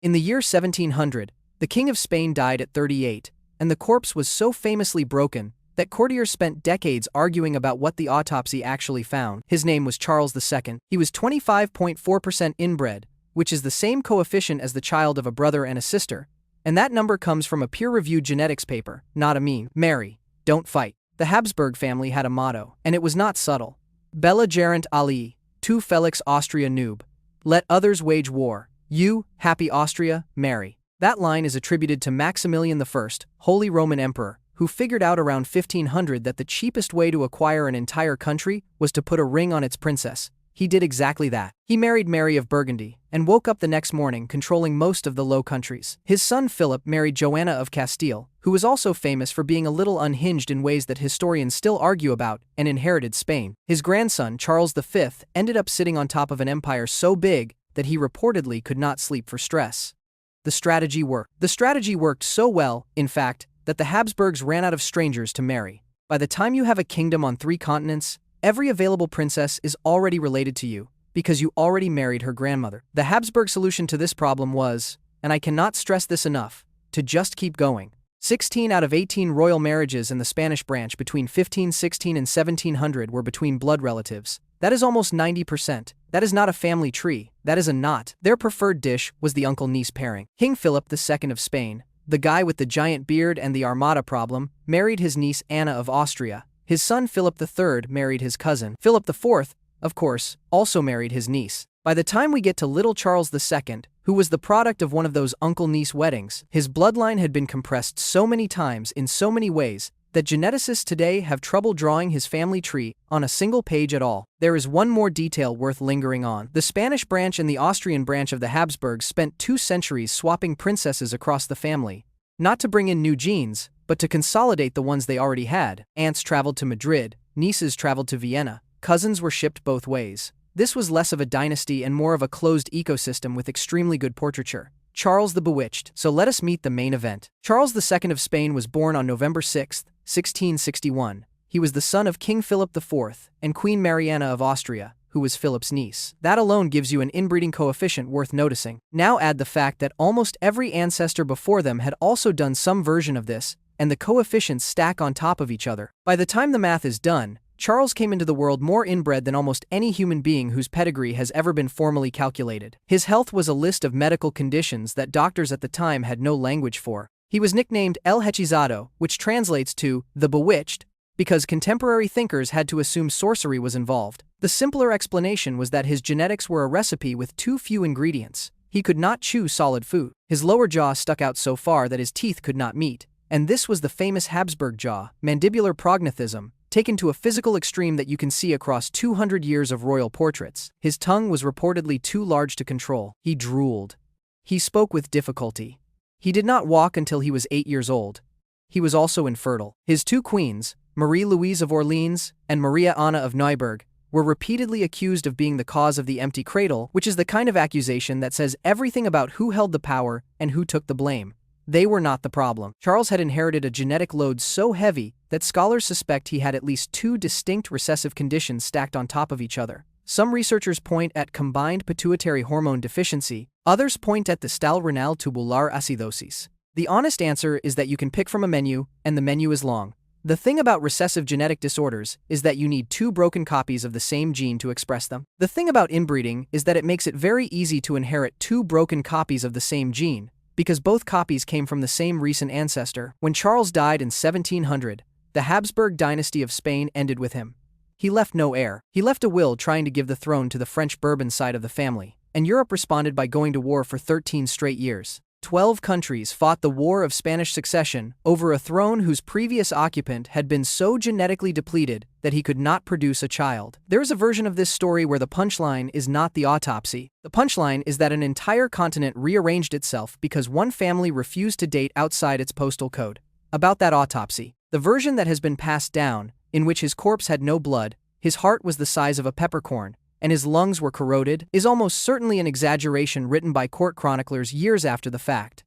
In the year 1700, the King of Spain died at 38, and the corpse was so famously broken that courtiers spent decades arguing about what the autopsy actually found. His name was Charles II. He was 25.4% inbred, which is the same coefficient as the child of a brother and a sister, and that number comes from a peer-reviewed genetics paper, not a meme. Marry, don't fight. The Habsburg family had a motto, and it was not subtle. Bella gerent alii, tu felix Austria nube. Let others wage war. You, happy Austria, marry. That line is attributed to Maximilian I, Holy Roman Emperor, who figured out around 1500 that the cheapest way to acquire an entire country was to put a ring on its princess. He did exactly that. He married Mary of Burgundy, and woke up the next morning controlling most of the Low Countries. His son Philip married Joanna of Castile, who was also famous for being a little unhinged in ways that historians still argue about, and inherited Spain. His grandson, Charles V, ended up sitting on top of an empire so big that he reportedly could not sleep for stress. The strategy worked. The strategy worked so well, in fact, that the Habsburgs ran out of strangers to marry. By the time you have a kingdom on 3 continents, every available princess is already related to you, because you already married her grandmother. The Habsburg solution to this problem was, and I cannot stress this enough, to just keep going. 16 out of 18 royal marriages in the Spanish branch between 1516 and 1700 were between blood relatives. That is almost 90%. That is not a family tree, that is a knot. Their preferred dish was the uncle-niece pairing. King Philip II of Spain, the guy with the giant beard and the Armada problem, married his niece Anna of Austria. His son Philip III married his cousin. Philip IV, of course, also married his niece. By the time we get to little Charles II, who was the product of one of those uncle-niece weddings, his bloodline had been compressed so many times in so many ways that geneticists today have trouble drawing his family tree on a single page at all. There is one more detail worth lingering on. The Spanish branch and the Austrian branch of the Habsburgs spent 2 centuries swapping princesses across the family, not to bring in new genes, but to consolidate the ones they already had. Aunts traveled to Madrid, nieces traveled to Vienna, cousins were shipped both ways. This was less of a dynasty and more of a closed ecosystem with extremely good portraiture. Charles the Bewitched. So let us meet the main event. Charles II of Spain was born on November 6, 1661. He was the son of King Philip IV and Queen Mariana of Austria, who was Philip's niece. That alone gives you an inbreeding coefficient worth noticing. Now add the fact that almost every ancestor before them had also done some version of this, and the coefficients stack on top of each other. By the time the math is done, Charles came into the world more inbred than almost any human being whose pedigree has ever been formally calculated. His health was a list of medical conditions that doctors at the time had no language for. He was nicknamed El Hechizado, which translates to the Bewitched, because contemporary thinkers had to assume sorcery was involved. The simpler explanation was that his genetics were a recipe with too few ingredients. He could not chew solid food. His lower jaw stuck out so far that his teeth could not meet, and this was the famous Habsburg jaw, mandibular prognathism, taken to a physical extreme that you can see across 200 years of royal portraits. His tongue was reportedly too large to control. He drooled. He spoke with difficulty. He did not walk until he was 8 years old. He was also infertile. His 2 queens, Marie-Louise of Orleans and Maria Anna of Neuburg, were repeatedly accused of being the cause of the empty cradle, which is the kind of accusation that says everything about who held the power and who took the blame. They were not the problem. Charles had inherited a genetic load so heavy that scholars suspect he had at least 2 distinct recessive conditions stacked on top of each other. Some researchers point at combined pituitary hormone deficiency, others point at the stall renal tubular acidosis. The honest answer is that you can pick from a menu, and the menu is long. The thing about recessive genetic disorders is that you need 2 broken copies of the same gene to express them. The thing about inbreeding is that it makes it very easy to inherit 2 broken copies of the same gene, because both copies came from the same recent ancestor. When Charles died in 1700, the Habsburg dynasty of Spain ended with him. He left no heir. He left a will trying to give the throne to the French Bourbon side of the family, and Europe responded by going to war for 13 straight years. 12 countries fought the War of Spanish Succession over a throne whose previous occupant had been so genetically depleted that he could not produce a child. There is a version of this story where the punchline is not the autopsy. The punchline is that an entire continent rearranged itself because one family refused to date outside its postal code. About that autopsy, the version that has been passed down, in which his corpse had no blood, his heart was the size of a peppercorn, and his lungs were corroded, is almost certainly an exaggeration written by court chroniclers years after the fact.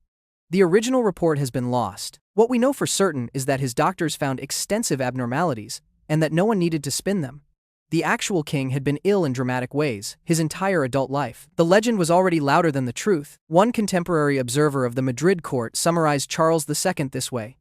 The original report has been lost. What we know for certain is that his doctors found extensive abnormalities, and that no one needed to spin them. the actual king had been ill in dramatic ways his entire adult life. The legend was already louder than the truth. One contemporary observer of the Madrid court summarized Charles II this way.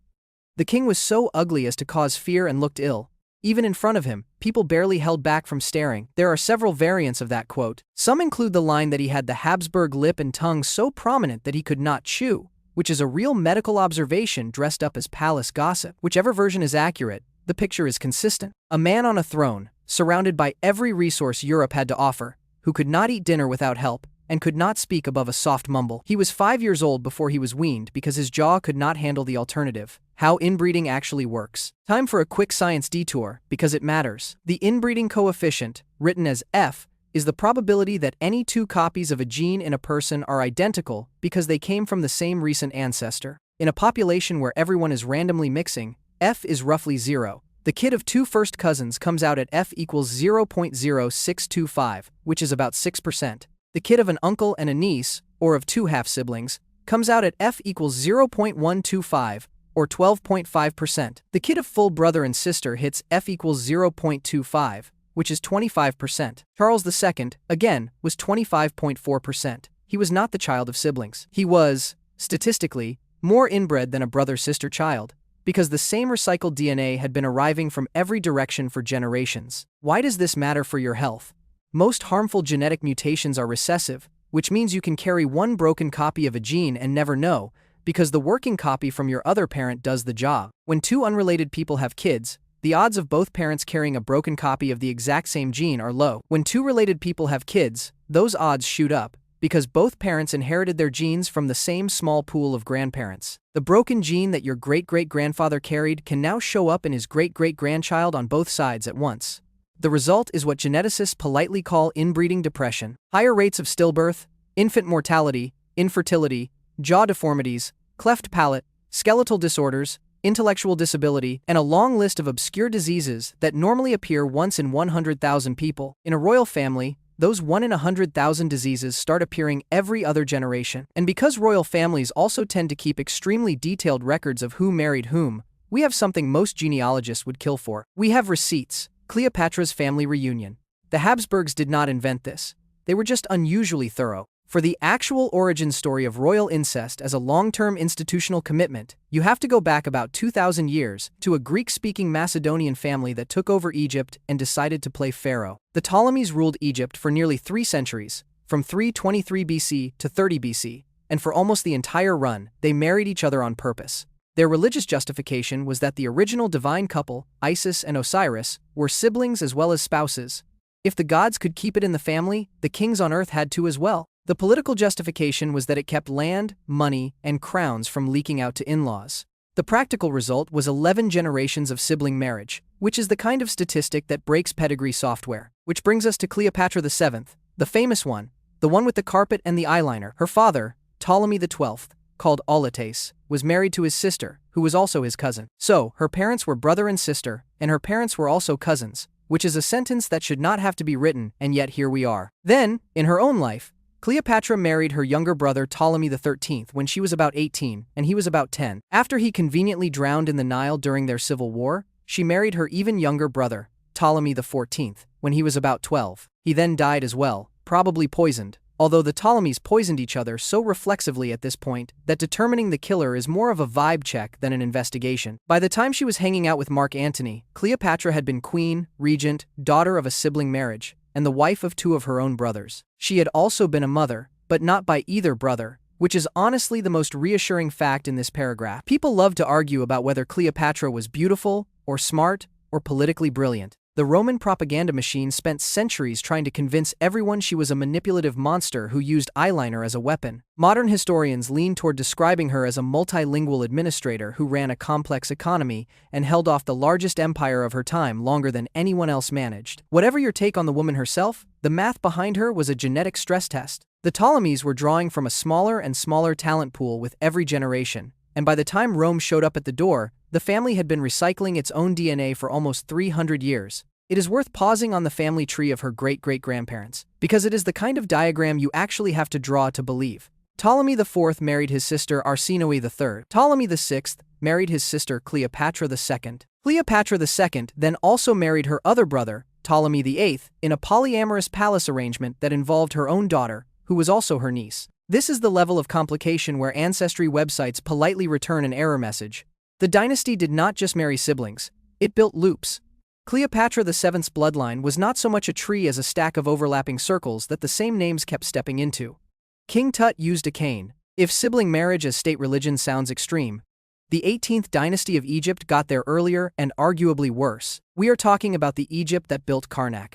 The king was so ugly as to cause fear and looked ill. Even in front of him, people barely held back from staring. There are several variants of that quote. Some include the line that he had the Habsburg lip and tongue so prominent that he could not chew, which is a real medical observation dressed up as palace gossip. Whichever version is accurate, the picture is consistent. A man on a throne, surrounded by every resource Europe had to offer, who could not eat dinner without help, and could not speak above a soft mumble. He was 5 years old before he was weaned because his jaw could not handle the alternative. How inbreeding actually works. Time for a quick science detour, because it matters. The inbreeding coefficient, written as F, is the probability that any two copies of a gene in a person are identical because they came from the same recent ancestor. In a population where everyone is randomly mixing, F is roughly 0. The kid of two first cousins comes out at F equals 0.0625, which is about 6%. The kid of an uncle and a niece, or of two half-siblings, comes out at F equals 0.125, or 12.5%. The kid of full brother and sister hits F equals 0.25, which is 25%. Charles II, again, was 25.4%. He was not the child of siblings. He was, statistically, more inbred than a brother-sister child, because the same recycled DNA had been arriving from every direction for generations. Why does this matter for your health? Most harmful genetic mutations are recessive, which means you can carry one broken copy of a gene and never know, because the working copy from your other parent does the job. When two unrelated people have kids, the odds of both parents carrying a broken copy of the exact same gene are low. When two related people have kids, those odds shoot up, because both parents inherited their genes from the same small pool of grandparents. The broken gene that your great-great-grandfather carried can now show up in his great-great-grandchild on both sides at once. The result is what geneticists politely call inbreeding depression. Higher rates of stillbirth, infant mortality, infertility, jaw deformities, cleft palate, skeletal disorders, intellectual disability, and a long list of obscure diseases that normally appear once in 100,000 people. In a royal family, those 1 in 100,000 diseases start appearing every other generation. And because royal families also tend to keep extremely detailed records of who married whom, we have something most genealogists would kill for. We have receipts. Cleopatra's family reunion. The Habsburgs did not invent this. They were just unusually thorough. For the actual origin story of royal incest as a long-term institutional commitment, you have to go back about 2,000 years to a Greek-speaking Macedonian family that took over Egypt and decided to play pharaoh. The Ptolemies ruled Egypt for nearly 3 centuries, from 323 BC to 30 BC, and for almost the entire run, they married each other on purpose. Their religious justification was that the original divine couple, Isis and Osiris, were siblings as well as spouses. If the gods could keep it in the family, the kings on earth had to as well. The political justification was that it kept land, money, and crowns from leaking out to in-laws. The practical result was 11 generations of sibling marriage, which is the kind of statistic that breaks pedigree software. Which brings us to Cleopatra VII, the famous one, the one with the carpet and the eyeliner. Her father, Ptolemy XII, called Aulates, was married to his sister, who was also his cousin. So, her parents were brother and sister, and her parents were also cousins, which is a sentence that should not have to be written, and yet here we are. Then, in her own life, Cleopatra married her younger brother Ptolemy XIII when she was about 18 and he was about 10. After he conveniently drowned in the Nile during their civil war, she married her even younger brother, Ptolemy XIV, when he was about 12. He then died as well, probably poisoned, although the Ptolemies poisoned each other so reflexively at this point that determining the killer is more of a vibe check than an investigation. By the time she was hanging out with Mark Antony, Cleopatra had been queen, regent, daughter of a sibling marriage, and the wife of 2 of her own brothers. She had also been a mother, but not by either brother, which is honestly the most reassuring fact in this paragraph. People love to argue about whether Cleopatra was beautiful, or smart, or politically brilliant. The Roman propaganda machine spent centuries trying to convince everyone she was a manipulative monster who used eyeliner as a weapon. Modern historians lean toward describing her as a multilingual administrator who ran a complex economy and held off the largest empire of her time longer than anyone else managed. Whatever your take on the woman herself, the math behind her was a genetic stress test. The Ptolemies were drawing from a smaller and smaller talent pool with every generation, and by the time Rome showed up at the door, the family had been recycling its own DNA for almost 300 years. It is worth pausing on the family tree of her great-great-grandparents, because it is the kind of diagram you actually have to draw to believe. Ptolemy IV married his sister Arsinoe III. Ptolemy VI married his sister Cleopatra II. Cleopatra II then also married her other brother, Ptolemy VIII, in a polyamorous palace arrangement that involved her own daughter, who was also her niece. This is the level of complication where ancestry websites politely return an error message. The dynasty did not just marry siblings, it built loops. Cleopatra VII's bloodline was not so much a tree as a stack of overlapping circles that the same names kept stepping into. King Tut used a cane. If sibling marriage as state religion sounds extreme, the 18th dynasty of Egypt got there earlier and arguably worse. We are talking about the Egypt that built Karnak,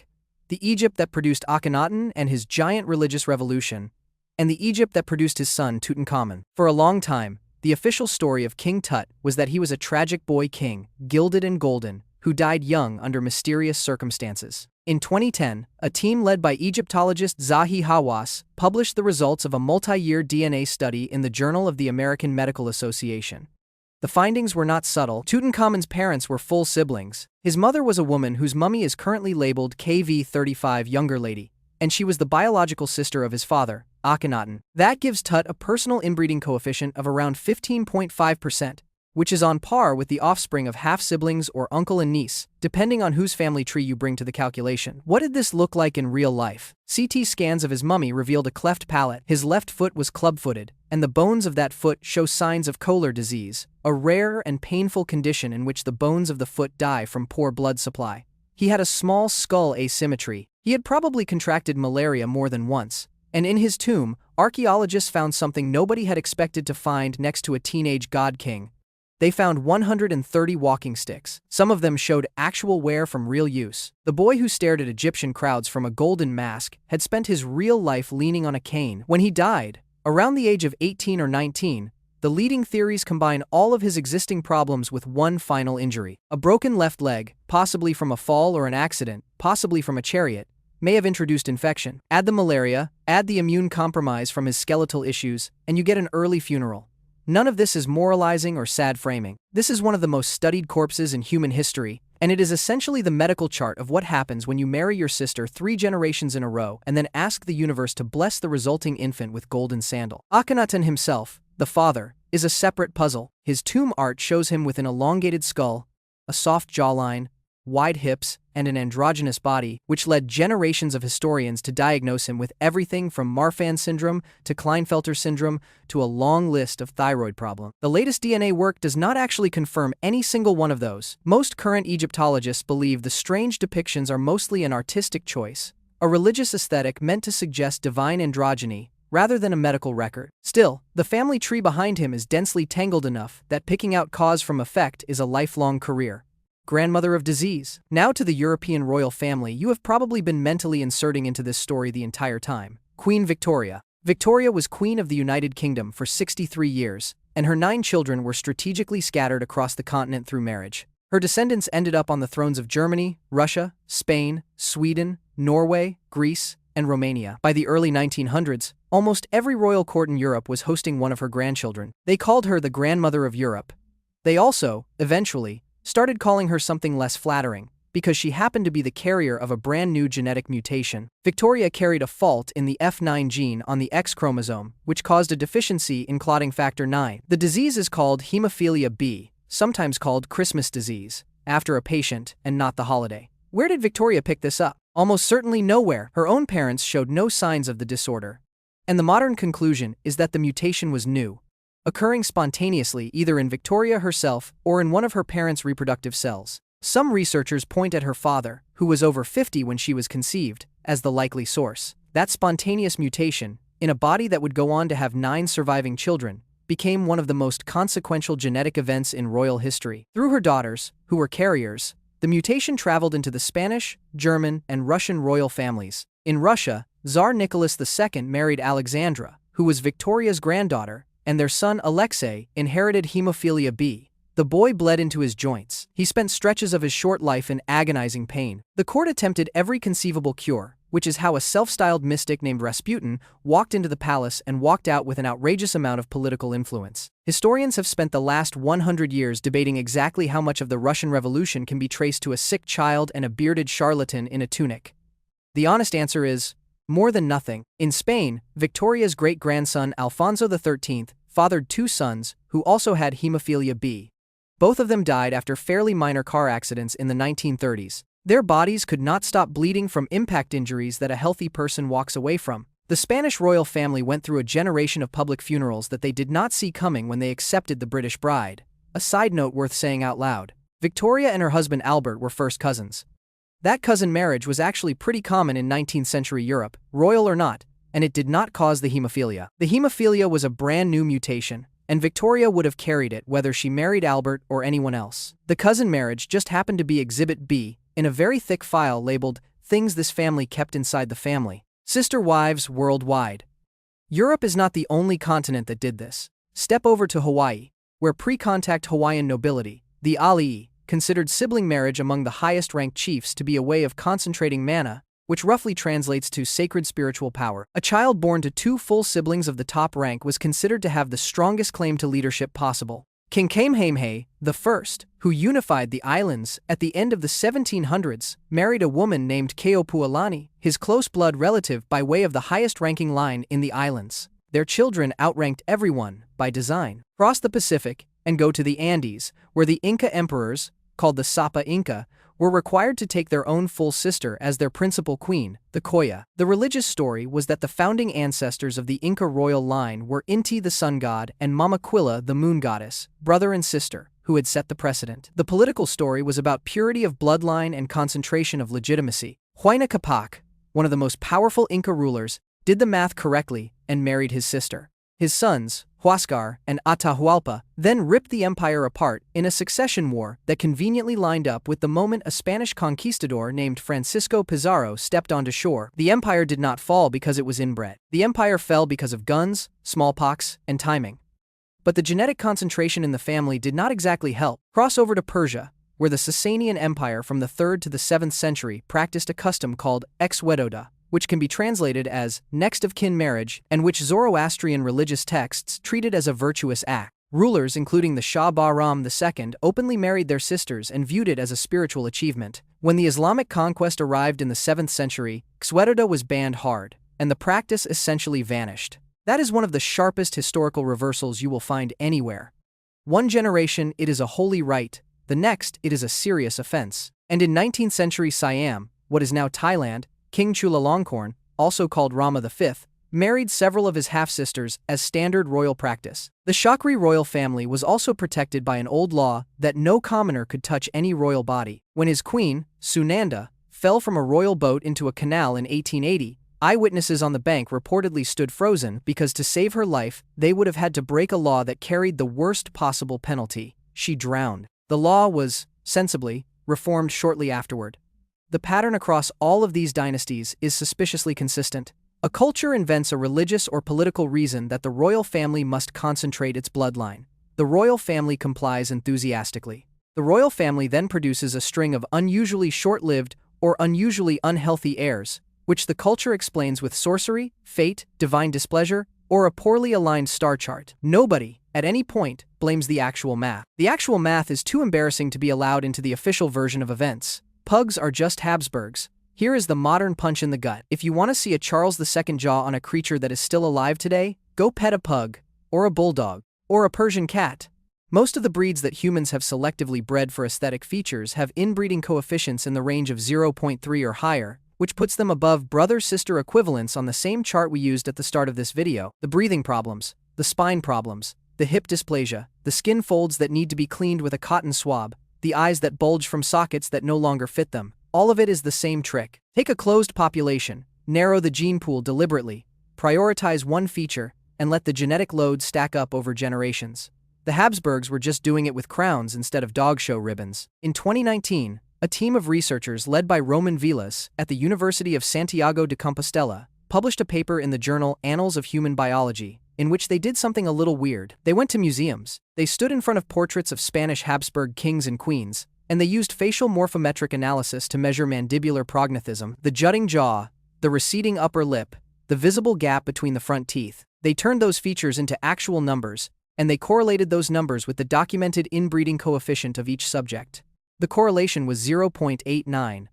the Egypt that produced Akhenaten and his giant religious revolution, and the Egypt that produced his son Tutankhamun. For a long time, the official story of King Tut was that he was a tragic boy king, gilded and golden, who died young under mysterious circumstances. In 2010, a team led by Egyptologist Zahi Hawass published the results of a multi-year DNA study in the Journal of the American Medical Association. The findings were not subtle. Tutankhamun's parents were full siblings. His mother was a woman whose mummy is currently labeled KV35 Younger Lady, and she was the biological sister of his father, Akhenaten. That gives Tut a personal inbreeding coefficient of around 15.5%, which is on par with the offspring of half-siblings or uncle and niece, depending on whose family tree you bring to the calculation. What did this look like in real life? CT scans of his mummy revealed a cleft palate, his left foot was club-footed, and the bones of that foot show signs of Kohler disease, a rare and painful condition in which the bones of the foot die from poor blood supply. He had a small skull asymmetry. He had probably contracted malaria more than once, and in his tomb, archaeologists found something nobody had expected to find next to a teenage god king. They found 130 walking sticks. Some of them showed actual wear from real use. The boy who stared at Egyptian crowds from a golden mask had spent his real life leaning on a cane. When he died, around the age of 18 or 19, the leading theories combine all of his existing problems with one final injury. A broken left leg, possibly from a fall or an accident, possibly from a chariot, may have introduced infection. Add the malaria, add the immune compromise from his skeletal issues, and you get an early funeral. None of this is moralizing or sad framing. This is one of the most studied corpses in human history, and it is essentially the medical chart of what happens when you marry your sister 3 generations in a row and then ask the universe to bless the resulting infant with golden sandal. Akhenaten himself, the father, is a separate puzzle. His tomb art shows him with an elongated skull, a soft jawline, wide hips, and an androgynous body, which led generations of historians to diagnose him with everything from Marfan syndrome to Klinefelter syndrome to a long list of thyroid problems. The latest DNA work does not actually confirm any single one of those. Most current Egyptologists believe the strange depictions are mostly an artistic choice, a religious aesthetic meant to suggest divine androgyny, rather than a medical record. Still, the family tree behind him is densely tangled enough that picking out cause from effect is a lifelong career. Grandmother of disease. Now to the European royal family you have probably been mentally inserting into this story the entire time. Queen Victoria. Victoria was Queen of the United Kingdom for 63 years, and her 9 children were strategically scattered across the continent through marriage. Her descendants ended up on the thrones of Germany, Russia, Spain, Sweden, Norway, Greece, and Romania. By the early 1900s, almost every royal court in Europe was hosting one of her grandchildren. They called her the Grandmother of Europe. They also, eventually, started calling her something less flattering, because she happened to be the carrier of a brand new genetic mutation. Victoria carried a fault in the F9 gene on the X chromosome, which caused a deficiency in clotting factor 9. The disease is called hemophilia B, sometimes called Christmas disease, after a patient and not the holiday. Where did Victoria pick this up? Almost certainly nowhere. Her own parents showed no signs of the disorder. And the modern conclusion is that the mutation was new, occurring spontaneously either in Victoria herself or in one of her parents' reproductive cells. Some researchers point at her father, who was over 50 when she was conceived, as the likely source. That spontaneous mutation, in a body that would go on to have 9 surviving children, became one of the most consequential genetic events in royal history. Through her daughters, who were carriers, the mutation traveled into the Spanish, German, and Russian royal families. In Russia, Tsar Nicholas II married Alexandra, who was Victoria's granddaughter, and their son Alexei inherited hemophilia B. The boy bled into his joints. He spent stretches of his short life in agonizing pain. The court attempted every conceivable cure, which is how a self-styled mystic named Rasputin walked into the palace and walked out with an outrageous amount of political influence. Historians have spent the last 100 years debating exactly how much of the Russian Revolution can be traced to a sick child and a bearded charlatan in a tunic. The honest answer is, more than nothing. In Spain, Victoria's great-grandson Alfonso XIII fathered 2 sons who also had hemophilia B. Both of them died after fairly minor car accidents in the 1930s. Their bodies could not stop bleeding from impact injuries that a healthy person walks away from. The Spanish royal family went through a generation of public funerals that they did not see coming when they accepted the British bride. A side note worth saying out loud: Victoria and her husband Albert were first cousins. That cousin marriage was actually pretty common in 19th century Europe, royal or not, and it did not cause the hemophilia. The hemophilia was a brand new mutation, and Victoria would have carried it whether she married Albert or anyone else. The cousin marriage just happened to be Exhibit B in a very thick file labeled "Things This Family Kept Inside the Family." Sister wives worldwide. Europe is not the only continent that did this. Step over to Hawaii, where pre-contact Hawaiian nobility, the ali'i, considered sibling marriage among the highest-ranked chiefs to be a way of concentrating mana, which roughly translates to sacred spiritual power. A child born to two full siblings of the top rank was considered to have the strongest claim to leadership possible. King Kamehameha I, who unified the islands at the end of the 1700s, married a woman named Keopuolani, his close blood relative by way of the highest-ranking line in the islands. Their children outranked everyone, by design. Cross the Pacific and go to the Andes, where the Inca emperors, called the Sapa Inca, were required to take their own full sister as their principal queen, the Koya. The religious story was that the founding ancestors of the Inca royal line were Inti the sun god and Mamaquilla the moon goddess, brother and sister, who had set the precedent. The political story was about purity of bloodline and concentration of legitimacy. Huayna Capac, one of the most powerful Inca rulers, did the math correctly and married his sister. His sons, Huascar and Atahualpa, then ripped the empire apart in a succession war that conveniently lined up with the moment a Spanish conquistador named Francisco Pizarro stepped onto shore. The empire did not fall because it was inbred. The empire fell because of guns, smallpox, and timing. But the genetic concentration in the family did not exactly help. Cross over to Persia, where the Sasanian Empire from the 3rd to the 7th century practiced a custom called ex-wedoda, which can be translated as next-of-kin marriage, and which Zoroastrian religious texts treated as a virtuous act. Rulers including the Shah Bahram II openly married their sisters and viewed it as a spiritual achievement. When the Islamic conquest arrived in the 7th century, Xwedoda was banned hard, and the practice essentially vanished. That is one of the sharpest historical reversals you will find anywhere. One generation it is a holy rite, the next it is a serious offense. And in 19th century Siam, what is now Thailand, King Chulalongkorn, also called Rama V, married several of his half-sisters as standard royal practice. The Shakri royal family was also protected by an old law that no commoner could touch any royal body. When his queen, Sunanda, fell from a royal boat into a canal in 1880, eyewitnesses on the bank reportedly stood frozen because to save her life, they would have had to break a law that carried the worst possible penalty. She drowned. The law was, sensibly, reformed shortly afterward. The pattern across all of these dynasties is suspiciously consistent. A culture invents a religious or political reason that the royal family must concentrate its bloodline. The royal family complies enthusiastically. The royal family then produces a string of unusually short-lived or unusually unhealthy heirs, which the culture explains with sorcery, fate, divine displeasure, or a poorly aligned star chart. Nobody, at any point, blames the actual math. The actual math is too embarrassing to be allowed into the official version of events. Pugs are just Habsburgs. Here is the modern punch in the gut. If you want to see a Charles II jaw on a creature that is still alive today, go pet a pug, or a bulldog, or a Persian cat. Most of the breeds that humans have selectively bred for aesthetic features have inbreeding coefficients in the range of 0.3 or higher, which puts them above brother-sister equivalents on the same chart we used at the start of this video. The breathing problems, the spine problems, the hip dysplasia, the skin folds that need to be cleaned with a cotton swab, the eyes that bulge from sockets that no longer fit them. All of it is the same trick. Take a closed population, narrow the gene pool deliberately, prioritize one feature, and let the genetic load stack up over generations. The Habsburgs were just doing it with crowns instead of dog show ribbons. In 2019, a team of researchers led by Roman Vilas at the University of Santiago de Compostela published a paper in the journal Annals of Human Biology, in which they did something a little weird. They went to museums, they stood in front of portraits of Spanish Habsburg kings and queens, and they used facial morphometric analysis to measure mandibular prognathism, the jutting jaw, the receding upper lip, the visible gap between the front teeth. They turned those features into actual numbers, and they correlated those numbers with the documented inbreeding coefficient of each subject. The correlation was 0.89,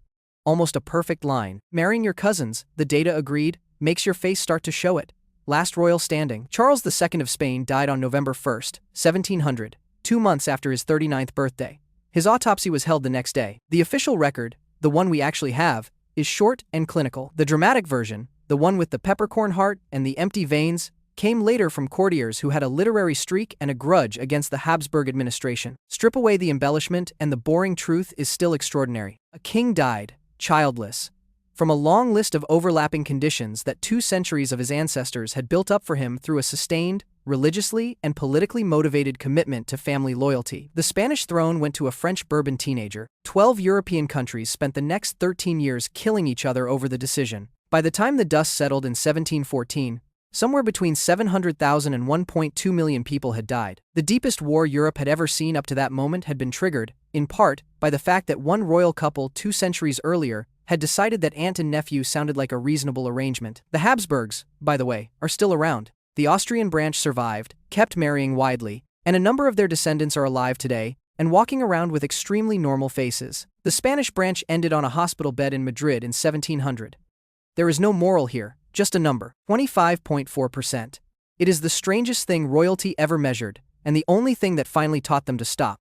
almost a perfect line. Marrying your cousins, the data agreed, makes your face start to show it. Last royal standing. Charles II of Spain died on November 1, 1700, 2 months after his 39th birthday. His autopsy was held the next day. The official record, the one we actually have, is short and clinical. The dramatic version, the one with the peppercorn heart and the empty veins, came later from courtiers who had a literary streak and a grudge against the Habsburg administration. Strip away the embellishment and the boring truth is still extraordinary. A king died, childless, from a long list of overlapping conditions that 2 centuries of his ancestors had built up for him through a sustained, religiously and politically motivated commitment to family loyalty. The Spanish throne went to a French Bourbon teenager. 12 European countries spent the next 13 years killing each other over the decision. By the time the dust settled in 1714, somewhere between 700,000 and 1.2 million people had died. The deepest war Europe had ever seen up to that moment had been triggered, in part, by the fact that one royal couple 2 centuries earlier had decided that aunt and nephew sounded like a reasonable arrangement. The Habsburgs, by the way, are still around. The Austrian branch survived, kept marrying widely, and a number of their descendants are alive today and walking around with extremely normal faces. The Spanish branch ended on a hospital bed in Madrid in 1700. There is no moral here, just a number, 25.4%. It is the strangest thing royalty ever measured, and the only thing that finally taught them to stop.